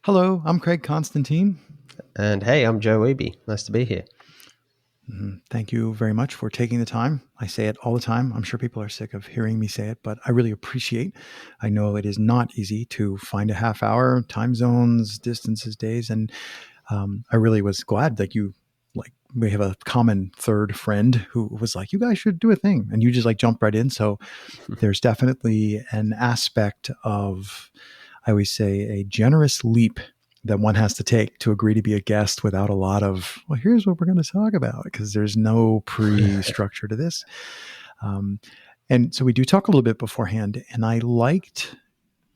Hello, I'm Craig Constantine. And hey, I'm Joe Wehbe. Nice to be here. Thank you very much for taking the time. I say it all the time. I'm sure people are sick of hearing me say it, but I really appreciate. I know it is not easy to find a half hour, time zones, distances, days, and I really was glad that you like. We have a common third friend who was like, "You guys should do a thing," and you just like jumped right in. So there's definitely an aspect of, I always say, a generous leap that one has to take to agree to be a guest without a lot of, well, here's what we're going to talk about, because there's no pre-structure to this. Um, and so we do talk a little bit beforehand, and I liked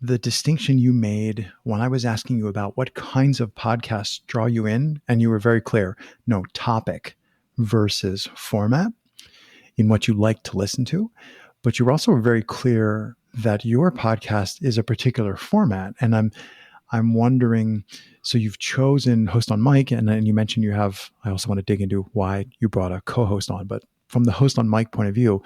the distinction you made when I was asking you about what kinds of podcasts draw you in, and you were very clear, no, topic versus format in what you like to listen to. But you were also very clear that your podcast is a particular format. And I'm wondering, so you've chosen host on mic, and then you mentioned you have, I also want to dig into why you brought a co-host on, but from the host on mic point of view,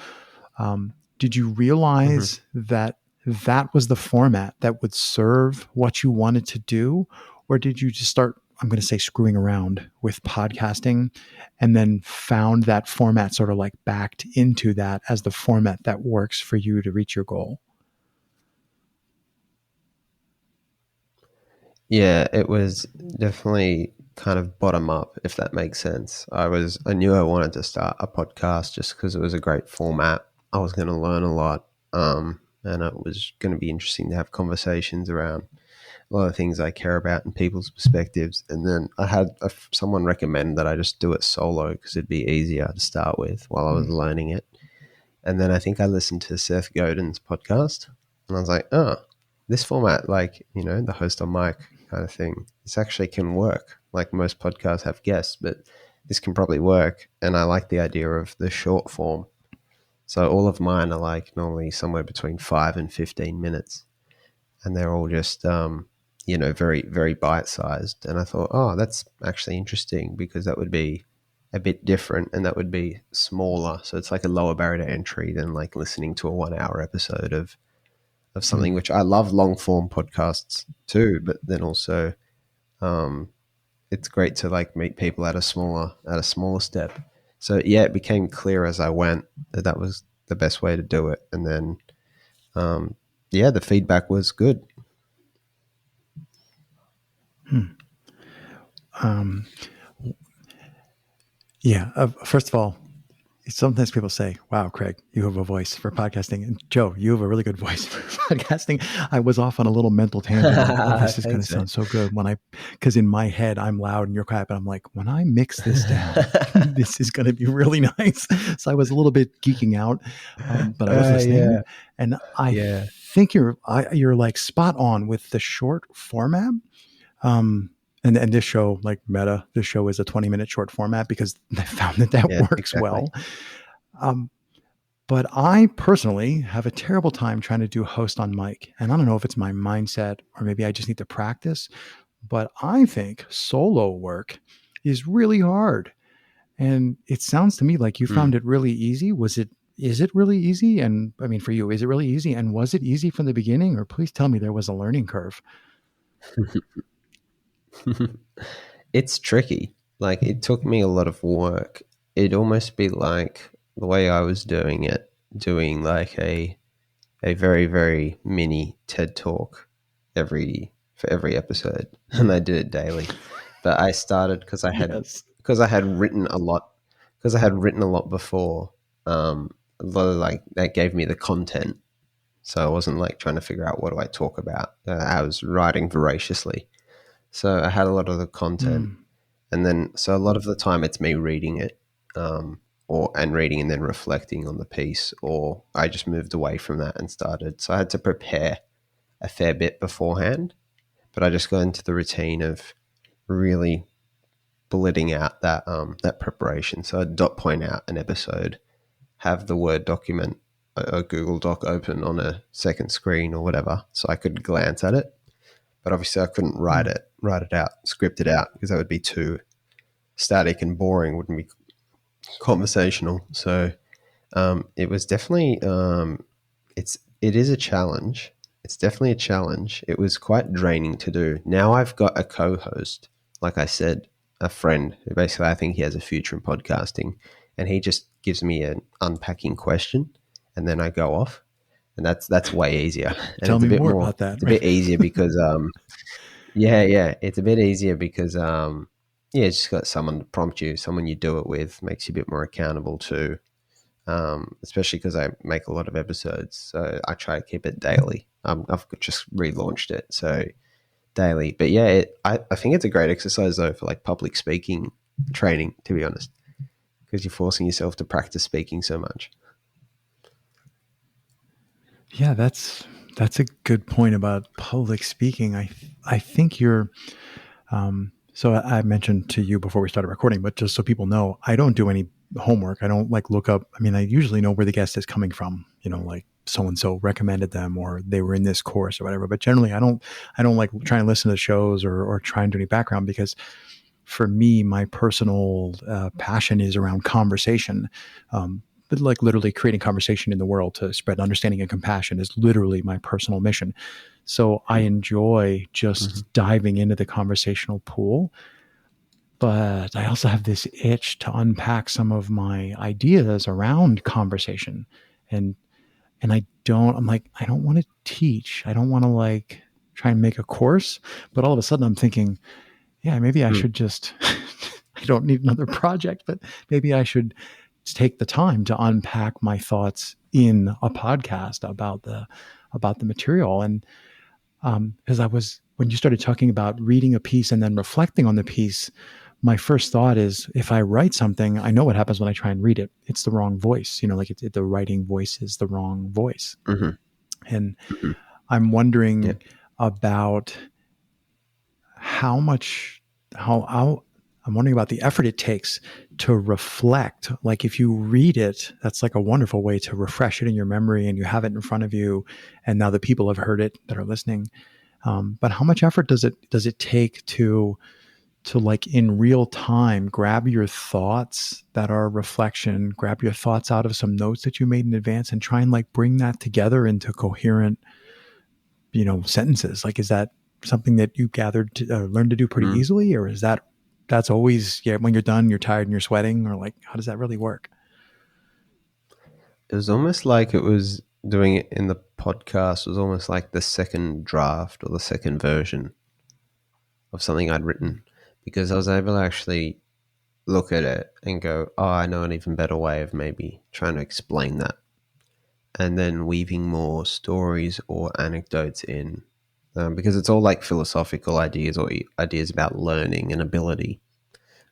did you Mhm. realize that that was the format that would serve what you wanted to do? Or did you just start, I'm going to say, screwing around with podcasting and then found that format sort of like backed into that as the format that works for you to reach your goal? Yeah, it was definitely kind of bottom up, if that makes sense. I knew I wanted to start a podcast just because it was a great format. I was going to learn a lot, and it was going to be interesting to have conversations around a lot of things I care about and people's perspectives. And then I had someone recommend that I just do it solo because it'd be easier to start with while I was learning it. And then I think I listened to Seth Godin's podcast, and I was like, oh, this format, like, the host on mic kind of thing, this actually can work. Like most podcasts have guests, but this can probably work. And I like the idea of the short form. So all of mine are like normally somewhere between 5 and 15 minutes, and they're all just, very, very bite sized. And I thought, oh, that's actually interesting because that would be a bit different and that would be smaller. So it's like a lower barrier to entry than like listening to a 1 hour episode of something, Hmm. which I love long form podcasts too, but then also um, it's great to like meet people at a smaller step. So yeah, it became clear as I went that that was the best way to do it. And then um, yeah, the feedback was good. Hmm. Um, yeah. First of all, sometimes people say, "Wow, Craig, you have a voice for podcasting," and Joe, you have a really good voice for podcasting. I was off on a little mental tangent, like, "Oh, this is going to Thanks, man. sound so good." Because in my head, I'm loud and you're quiet, but I'm like, when I mix this down, this is going to be really nice. So I was a little bit geeking out, but I was listening, Yeah, and I yeah, think you're like spot on with the short format. And this show, like Meta, this show is a 20-minute short format because they found that yeah, works exactly. well. Um, but I personally have a terrible time trying to do host on mic. And I don't know if it's my mindset or maybe I just need to practice, but I think solo work is really hard. And it sounds to me like you Mm. found it really easy. Is it really easy? And I mean, for you, is it really easy? And was it easy from the beginning? Or please tell me there was a learning curve. It's tricky. Like it took me a lot of work. It'd almost be like the way I was doing it, doing like a very, very mini TED talk for every episode. And I did it daily. But I started Yes. because I had written a lot because I had written a lot before. A lot of like that gave me the content. So I wasn't like trying to figure out what do I talk about. I was writing voraciously. So I had a lot of the content, Mm, and then so a lot of the time it's me reading it, or and reading and then reflecting on the piece, or I just moved away from that and started. So I had to prepare a fair bit beforehand, but I just got into the routine of really bulleting out that preparation. So I'd dot point out an episode, have the Word document, a Google Doc open on a second screen or whatever, so I could glance at it. But obviously, I couldn't mm, write it out, script it out because that would be too static and boring. Wouldn't be conversational. So it was definitely it is a challenge. It's definitely a challenge. It was quite draining to do. Now I've got a co-host, like I said, a friend who basically I think he has a future in podcasting, and he just gives me an unpacking question, and then I go off, and that's way easier, and Tell it's a me bit more more. about that. It's a Right. bit easier because yeah, it's a bit easier because yeah, it's just got someone to prompt you, someone you do it with, makes you a bit more accountable to. Especially because I make a lot of episodes, so I try to keep it daily. I've just relaunched it, so daily. But yeah, I think it's a great exercise though for like public speaking training, to be honest, because you're forcing yourself to practice speaking so much. Yeah, that's a good point about public speaking. I think you're so I mentioned to you before we started recording, but just so people know, I don't do any homework. I don't like look up. I mean, I usually know where the guest is coming from, like so and so recommended them or they were in this course or whatever. But generally I don't like trying to listen to shows or try and do any background because for me, my personal passion is around conversation. But like literally creating conversation in the world to spread understanding and compassion is literally my personal mission. So I enjoy Mm-hmm. just diving into the conversational pool, but I also have this itch to unpack some of my ideas around conversation. And I'm like, I don't want to teach. I don't want to like try and make a course, but all of a sudden I'm thinking, yeah, maybe I should just I don't need another project, but maybe I should take the time to unpack my thoughts in a podcast about the material. And because I was when you started talking about reading a piece and then reflecting on the piece, my first thought is if I write something, I know what happens when I try and read it. It's the wrong voice, like the writing voice is the wrong voice. Mm-hmm. And Mm-hmm. I'm Yeah. wondering about how much how I'm wondering about the effort it takes to reflect. Like if you read it, that's like a wonderful way to refresh it in your memory and you have it in front of you. And now the people have heard it that are listening. But how much effort does it take to like in real time grab your thoughts that are reflection, grab your thoughts out of some notes that you made in advance and try and like bring that together into coherent, sentences? Like, is that something that you gathered learned to do pretty Mm. easily, or is that's always, yeah, when you're done, you're tired and you're sweating, or like, how does that really work? It was almost like it was doing it in the podcast was almost like the second draft or the second version of something I'd written because I was able to actually look at it and go, oh, I know an even better way of maybe trying to explain that. And then weaving more stories or anecdotes in because it's all like philosophical ideas or ideas about learning and ability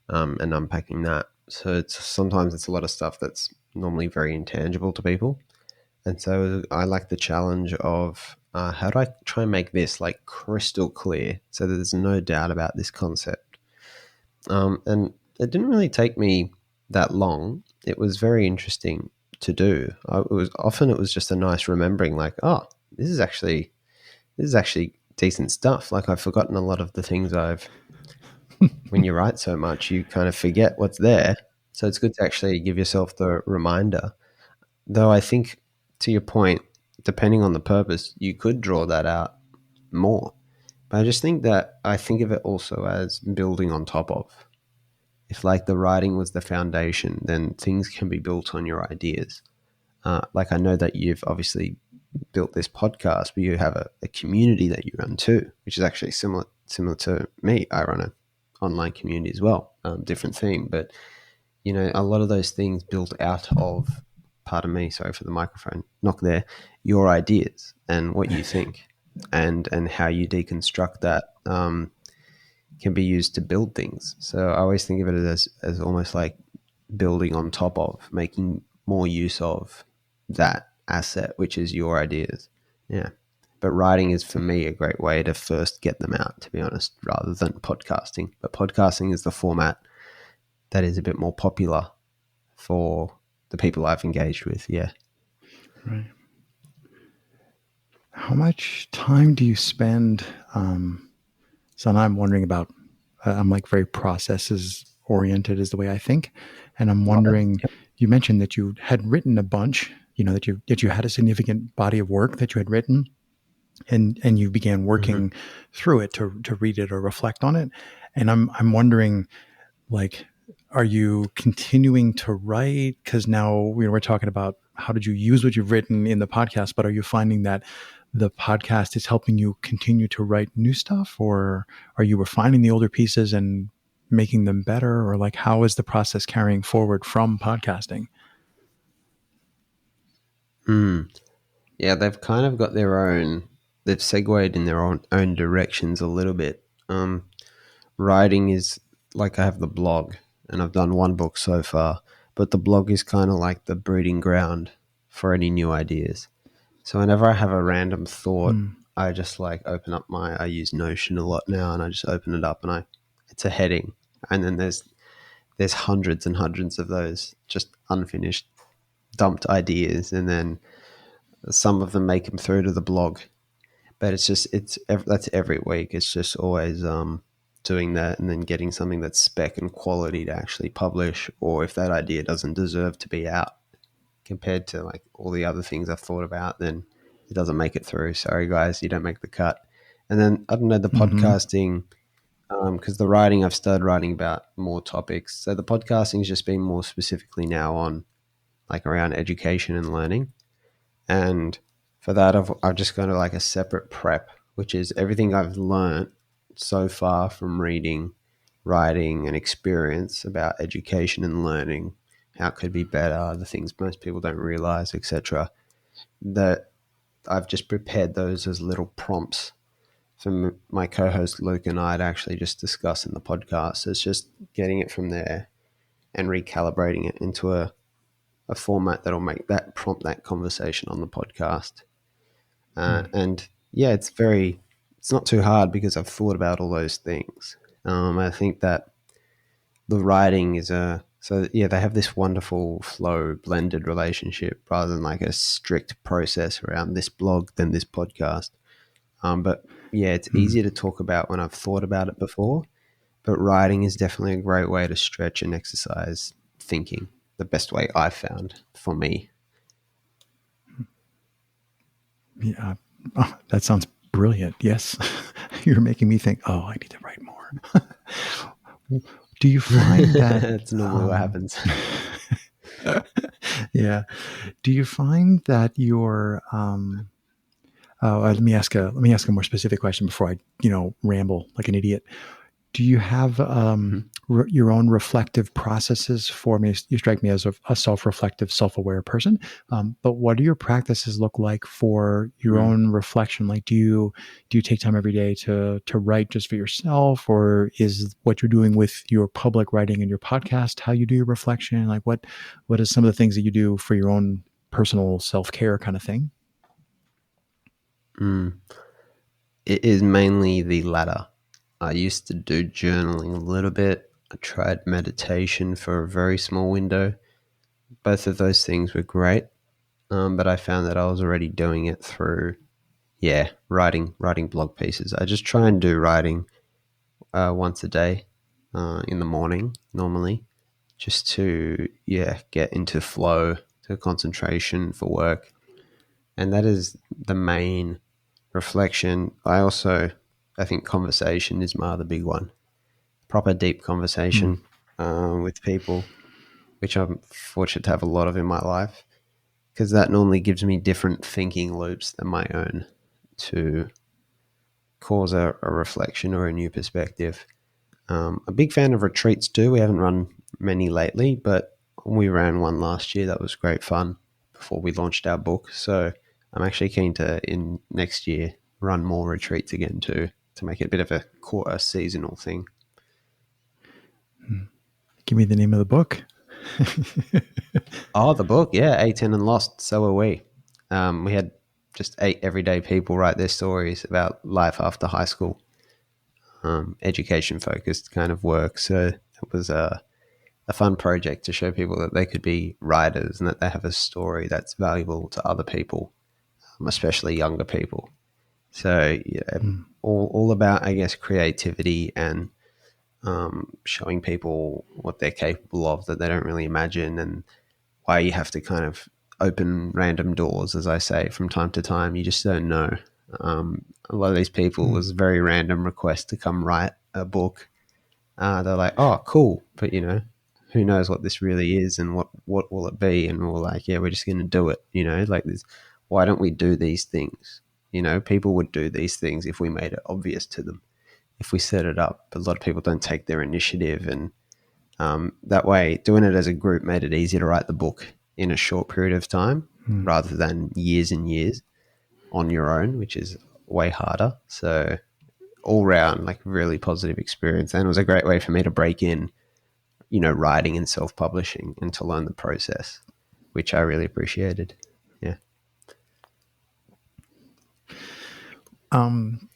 and unpacking that. So it's sometimes it's a lot of stuff that's normally very intangible to people. And so I like the challenge of how do I try and make this like crystal clear so that there's no doubt about this concept. And it didn't really take me that long. It was very interesting to do. It was just a nice remembering, like, oh, this is actually decent stuff. Like I've forgotten a lot of the things I've. When you write so much, you kind of forget what's there. So it's good to actually give yourself the reminder. Though I think, to your point, depending on the purpose, you could draw that out more. But I just think that I think of it also as building on top of. If like the writing was the foundation, then things can be built on your ideas. Like I know that you've obviously built this podcast, but you have a community that you run too, which is actually similar to me. I run an online community as well, different theme, but a lot of those things built out of, pardon me, sorry for the microphone knock there, your ideas and what you think, and how you deconstruct that can be used to build things. So I always think of it as almost like building on top of, making more use of that asset, which is your ideas. Yeah. But writing is for me a great way to first get them out, to be honest, rather than podcasting. But podcasting is the format that is a bit more popular for the people I've engaged with. Yeah. Right. How much time do you spend? So now I'm wondering about. I'm like very processes oriented is the way I think, and I'm Right. wondering. You mentioned that you had written a bunch. That you had a significant body of work that you had written. and you began Mm-hmm. working through it to read it or reflect on it. And I'm wondering, like, are you continuing to write? Because now we're talking about how did you use what you've written in the podcast, but are you finding that the podcast is helping you continue to write new stuff, or are you refining the older pieces and making them better, or like how is the process carrying forward from podcasting? Mm. Yeah, they've kind of got their own. They've segued in their own directions a little bit. Writing is like I have the blog, and I've done one book so far, but the blog is kind of like the breeding ground for any new ideas. So whenever I have a random thought, Mm, I just like open up my. I use Notion a lot now, and I just open it up, and it's a heading, and then there's hundreds and hundreds of those just unfinished, dumped ideas, and then some of them make them through to the blog. But that's every week. It's just always doing that, and then getting something that's spec and quality to actually publish, or if that idea doesn't deserve to be out compared to like all the other things I've thought about, then it doesn't make it through. Sorry, guys, you don't make the cut. And then I don't know the mm-hmm, podcasting, because the writing I've started writing about more topics. So the podcasting has just been more specifically now on like around education and learning. And for that, I've just gone to like a separate prep, which is everything I've learned so far from reading, writing, and experience about education and learning, how it could be better, the things most people don't realize, etc. That I've just prepared those as little prompts for my co-host Luke and I to actually just discuss in the podcast. So it's just getting it from there and recalibrating it into a format that'll make that prompt that conversation on the podcast. mm, And yeah, it's not too hard because I've thought about all those things. I think that the writing is so yeah, they have this wonderful flow blended relationship rather than like a strict process around this blog than this podcast. But yeah, it's mm. easier to talk about when I've thought about it before. But writing is definitely a great way to stretch and exercise thinking. The best way I've found for me. Yeah. Oh, that sounds brilliant. Yes. You're making me think, oh, I need to write more. Do you find that, That's normally what um, happens. yeah. Do you find that your, let me ask a more specific question before I, ramble like an idiot. Do you have Mhm. your own reflective processes for me? You strike me as a self-reflective, self-aware person. But what do your practices look like for your Mm. own reflection? Like, do you take time every day to write just for yourself, or is what you're doing with your public writing and your podcast how you do your reflection? Like, what is some of the things that you do for your own personal self-care kind of thing? Mm. It is mainly the latter. I used to do journaling a little bit. I tried meditation for a very small window. Both of those things were great, but I found that I was already doing it through, yeah, writing blog pieces. I just try and do writing once a day in the morning normally, just to get into flow, to concentration for work, and that is the main reflection. I think conversation is my other big one. Proper deep Hmm. conversation with people, which I'm fortunate to have a lot of in my life, because that normally gives me different thinking loops than my own to cause a reflection or a new perspective. A big fan of retreats too. We haven't run many lately, but we ran one last year. That was great fun before we launched our book. So I'm actually keen to in next year run more retreats again too, to make it a bit of a seasonal thing. Give me the name of the book. Oh, the book, yeah, 18 and Lost. So are we. We had just 8 everyday people write their stories about life after high school, education focused kind of work. So it was a fun project to show people that they could be writers and that they have a story that's valuable to other people, especially younger people. So yeah, Hmm. all about, I guess, creativity and showing people what they're capable of that they don't really imagine, and why you have to kind of open random doors, as I say, from time to time. You just don't know. A lot of these people was very random requests to come write a book. They're like, oh, cool, but who knows what this really is and what will it be? And we're like, yeah, we're just going to do it. Like this. Why don't we do these things? People would do these things if we made it obvious to them, if we set it up. But a lot of people don't take their initiative, and that way, doing it as a group made it easier to write the book in a short period of time rather than years and years on your own, which is way harder. So all round, like really positive experience, and it was a great way for me to break in, writing and self-publishing and to learn the process, which I really appreciated. Yeah. I'm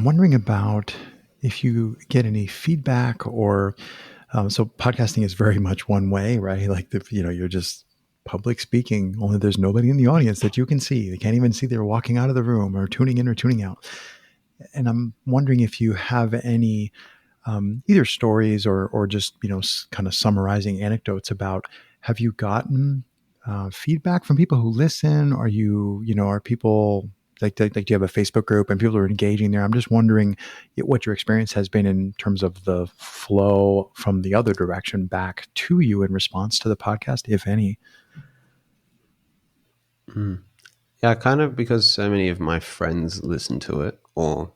wondering about if you get any feedback or so podcasting is very much one way, right? Like you're just public speaking, only there's nobody in the audience that you can see. They can't even see they're walking out of the room or tuning in or tuning out. And I'm wondering if you have any either stories or just kind of summarizing anecdotes about, have you gotten feedback from people who listen? Are are people like do you have a Facebook group and people are engaging there? I'm just wondering what your experience has been in terms of the flow from the other direction back to you in response to the podcast, if any. Yeah, kind of, because so many of my friends listen to it, or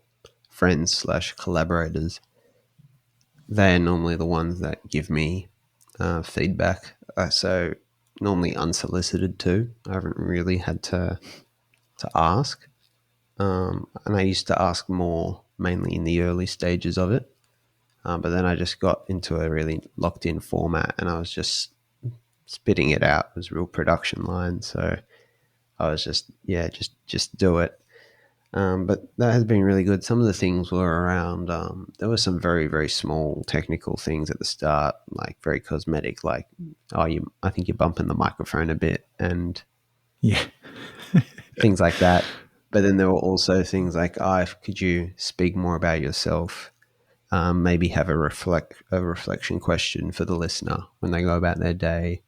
friends slash collaborators, they're normally the ones that give me feedback. So normally unsolicited too. I haven't really had to ask, and I used to ask more mainly in the early stages of it. But then I just got into a really locked in format, and I was just spitting it out. It was a real production line, so I was just do it. But that has been really good. Some of the things were around. There were some very very small technical things at the start, like very cosmetic, like I think you're bumping the microphone a bit, and Yeah. things like that. But then there were also things like, could you speak more about yourself? Maybe have a reflection question for the listener when they go about their day,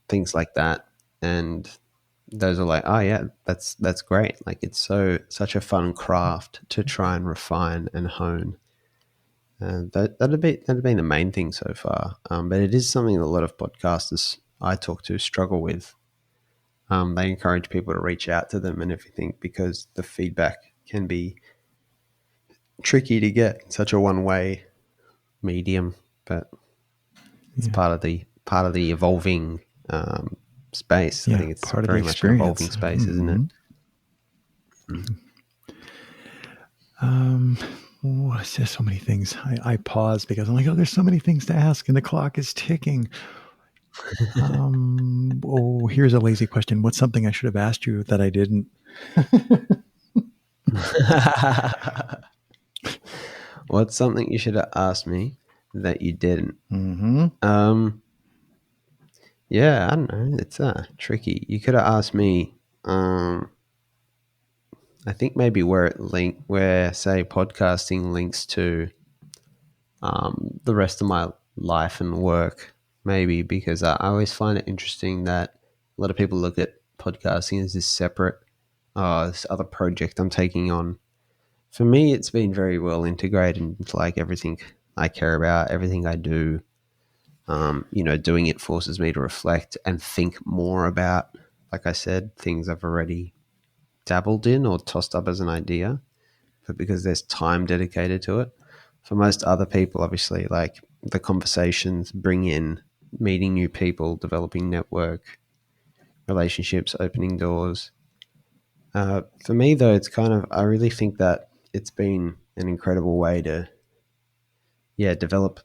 things like that. And those are like, oh yeah, that's great. Like it's such a fun craft to try and refine and hone. That'd be the main thing so far. But it is something that a lot of podcasters I talk to struggle with. They encourage people to reach out to them and everything because the feedback can be tricky to get. Such a one way medium, but it's Yeah. part of the evolving space. I Yeah. think it's Part of the very much an evolving experience. space, isn't it? Mm. Oh, it's just so many things. I pause because I'm like, oh, there's so many things to ask, and the clock is ticking. Oh, here's a lazy question. What's something I should have asked you that I didn't? What's something you should have asked me that you didn't? Mm-hmm. Um, yeah, I don't know. It's tricky. You could have asked me. I think maybe where say podcasting links to the rest of my life and work, maybe, because I always find it interesting that a lot of people look at podcasting as this separate, this other project I'm taking on. For me, it's been very well integrated into like everything I care about, everything I do. Doing it forces me to reflect and think more about, like I said, things I've already dabbled in or tossed up as an idea, but because there's time dedicated to it. For most other people, obviously, like the conversations bring in meeting new people, developing network, relationships, opening doors. For me, though, it's kind of, I really think that it's been an incredible way to, yeah, develop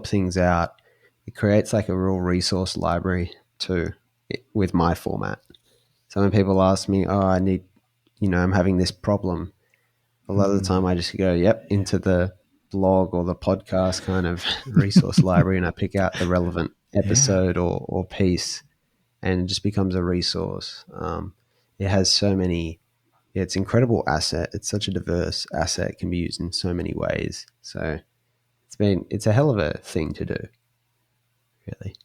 things out. It creates like a real resource library too with my format. So when people ask me, oh, I'm having this problem, a lot of the time I just go, yep, into the blog or the podcast kind of resource library, and I pick out the relevant Yeah. episode or piece, and it just becomes a resource. It has so many, yeah, it's an incredible asset. It's such a diverse asset. It can be used in so many ways. So it's a hell of a thing to do, really.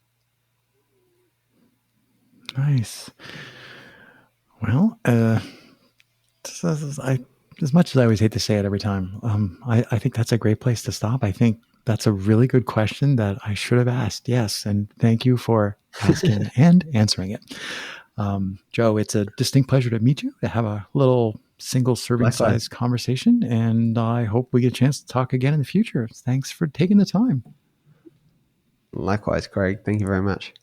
Nice. Well, I, as much as I always hate to say it every time, I think that's a great place to stop. I think that's a really good question that I should have asked. Yes. And thank you for asking and answering it. Joe, it's a distinct pleasure to meet you, to have a little single serving Likewise. size conversation. And I hope we get a chance to talk again in the future. Thanks for taking the time. Likewise, Craig. Thank you very much.